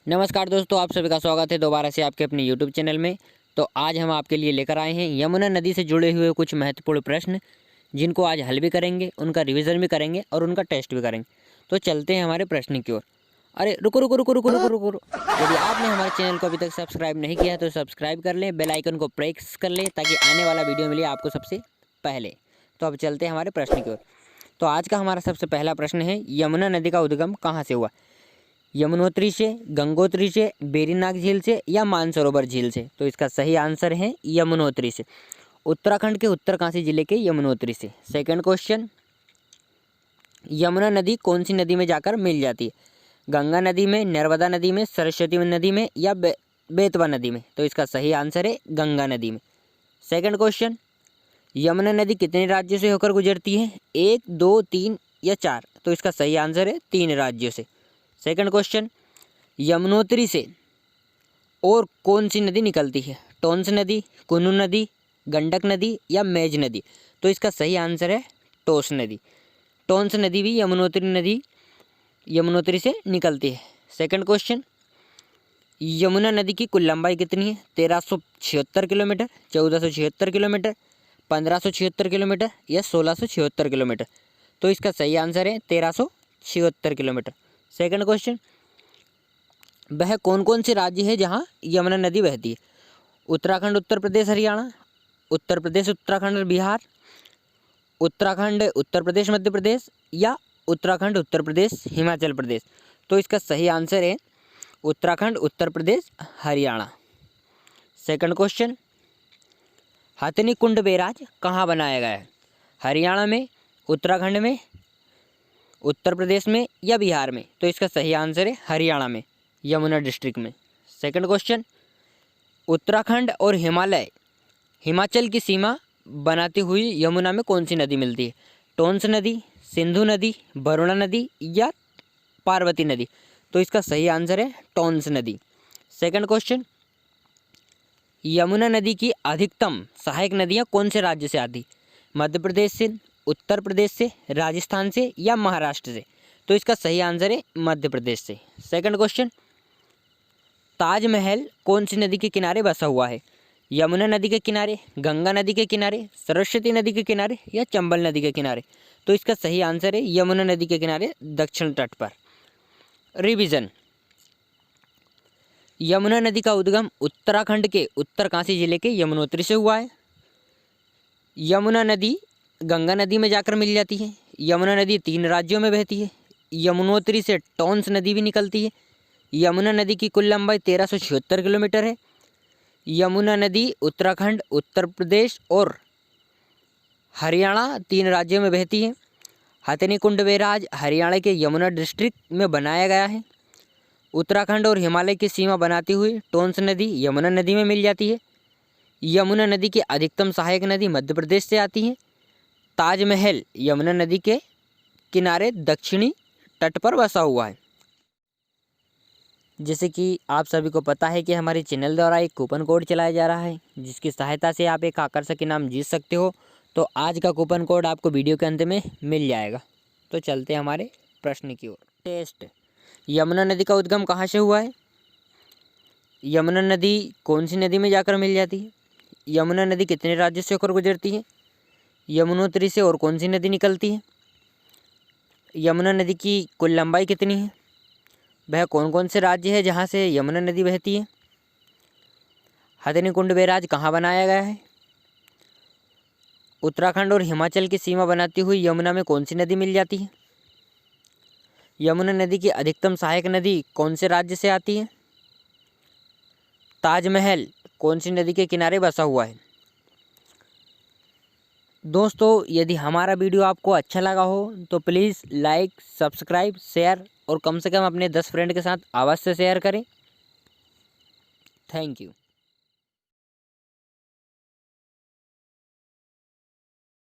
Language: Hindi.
नमस्कार दोस्तों, आप सभी का स्वागत है दोबारा से आपके अपने यूट्यूब चैनल में। तो आज हम आपके लिए लेकर आए हैं यमुना नदी से जुड़े हुए कुछ महत्वपूर्ण प्रश्न, जिनको आज हल भी करेंगे, उनका रिवीजन भी करेंगे और उनका टेस्ट भी करेंगे। तो चलते हैं हमारे प्रश्न की ओर। अरे रुको रुको रुको रुको रुको रुको रुको। यदि आपने हमारे चैनल को अभी तक सब्सक्राइब नहीं किया है तो सब्सक्राइब कर लें, बेल आइकन को प्रेस कर लें ताकि आने वाला वीडियो मिले आपको सबसे पहले। तो अब चलते हैं हमारे प्रश्न की ओर। तो आज का हमारा सबसे पहला प्रश्न है, यमुना नदी का उद्गम कहाँ से हुआ? यमुनोत्री से, गंगोत्री से, बेरीनाग झील से या मानसरोवर झील से? तो इसका सही आंसर है यमुनोत्री से, उत्तराखंड के उत्तरकाशी जिले के यमुनोत्री से। सेकंड क्वेश्चन, यमुना नदी कौन सी नदी में जाकर मिल जाती है? गंगा नदी में, नर्मदा नदी में, सरस्वती नदी में या बेतवा नदी में? तो इसका सही आंसर है गंगा नदी में। सेकंड क्वेश्चन, यमुना नदी कितने राज्यों से होकर गुजरती है? 1, 2, 3 या 4? तो इसका सही आंसर है 3 राज्यों से। सेकंड क्वेश्चन, यमुनोत्री से और कौन सी नदी निकलती है? टोंस नदी, कुन्नू नदी, गंडक नदी या मेज नदी? तो इसका सही आंसर है टोंस नदी। टोंस नदी भी यमुनोत्री से निकलती है। सेकंड क्वेश्चन, यमुना नदी की कुल लंबाई कितनी है? 1376 किलोमीटर, 1476 किलोमीटर, 1576 किलोमीटर या 1676 किलोमीटर? तो इसका सही आंसर है 1376 किलोमीटर। सेकंड क्वेश्चन, वह कौन कौन से राज्य है जहां यमुना नदी बहती है? उत्तराखंड, उत्तर प्रदेश, हरियाणा, उत्तर प्रदेश, उत्तराखंड, बिहार, उत्तराखंड, उत्तर प्रदेश, मध्य प्रदेश या उत्तराखंड, उत्तर प्रदेश, हिमाचल प्रदेश? तो इसका सही आंसर है उत्तराखंड, उत्तर प्रदेश, हरियाणा। सेकंड क्वेश्चन, हथिनी कुंड बैराज कहाँ बनाया गया है? हरियाणा में, उत्तराखंड में, उत्तर प्रदेश में या बिहार में? तो इसका सही आंसर है हरियाणा में, यमुना डिस्ट्रिक्ट में। सेकंड क्वेश्चन, उत्तराखंड और हिमाचल की सीमा बनाती हुई यमुना में कौन सी नदी मिलती है? टोंस नदी, सिंधु नदी, वरुणा नदी या पार्वती नदी? तो इसका सही आंसर है टोंस नदी। सेकंड क्वेश्चन, यमुना नदी की अधिकतम सहायक नदियाँ कौन से राज्य से आती? मध्य प्रदेश से, उत्तर प्रदेश से, राजस्थान से या महाराष्ट्र से? तो इसका सही आंसर है मध्य प्रदेश से। सेकंड क्वेश्चन, ताजमहल कौन सी नदी के किनारे बसा हुआ है? यमुना नदी के किनारे, गंगा नदी के किनारे, सरस्वती नदी के किनारे या चंबल नदी के किनारे? तो इसका सही आंसर है यमुना नदी के किनारे, दक्षिण तट पर। रिवीजन, यमुना नदी का उद्गम उत्तराखंड के उत्तरकाशी जिले के यमुनोत्री से हुआ है। यमुना नदी गंगा नदी में जाकर मिल जाती है। यमुना नदी 3 राज्यों में बहती है। यमुनोत्री से टोंस नदी भी निकलती है। यमुना नदी की कुल लंबाई 1376 किलोमीटर है। यमुना नदी उत्तराखंड, उत्तर प्रदेश और हरियाणा 3 राज्यों में बहती है। हथिनी कुंड बैराज हरियाणा के यमुना डिस्ट्रिक्ट में बनाया गया है। उत्तराखंड और हिमालय की सीमा बनाती हुई टोंस नदी यमुना नदी में मिल जाती है। यमुना नदी की अधिकतम सहायक नदी मध्य प्रदेश से आती है। ताजमहल यमुना नदी के किनारे दक्षिणी तट पर बसा हुआ है। जैसे कि आप सभी को पता है कि हमारे चैनल द्वारा एक कूपन कोड चलाया जा रहा है, जिसकी सहायता से आप एक आकर्षक इनाम जीत सकते हो। तो आज का कूपन कोड आपको वीडियो के अंत में मिल जाएगा। तो चलते हैं हमारे प्रश्न की ओर। टेस्ट, यमुना नदी का उद्गम कहाँ से हुआ है? यमुना नदी कौन सी नदी में जाकर मिल जाती है? यमुना नदी कितने राज्यों से होकर गुजरती है? यमुनोत्री से और कौन सी नदी निकलती है? यमुना नदी की कुल लंबाई कितनी है? वह कौन कौन से राज्य है जहाँ से यमुना नदी बहती है? हथिनी कुंड बैराज कहाँ बनाया गया है? उत्तराखंड और हिमाचल की सीमा बनाती हुई यमुना में कौन सी नदी मिल जाती है? यमुना नदी की अधिकतम सहायक नदी कौन से राज्य से आती है? ताजमहल कौन सी नदी के किनारे बसा हुआ है? दोस्तों, यदि हमारा वीडियो आपको अच्छा लगा हो तो प्लीज़ लाइक, सब्सक्राइब, शेयर और कम से कम अपने 10 फ्रेंड के साथ अवश्य शेयर करें। Thank you.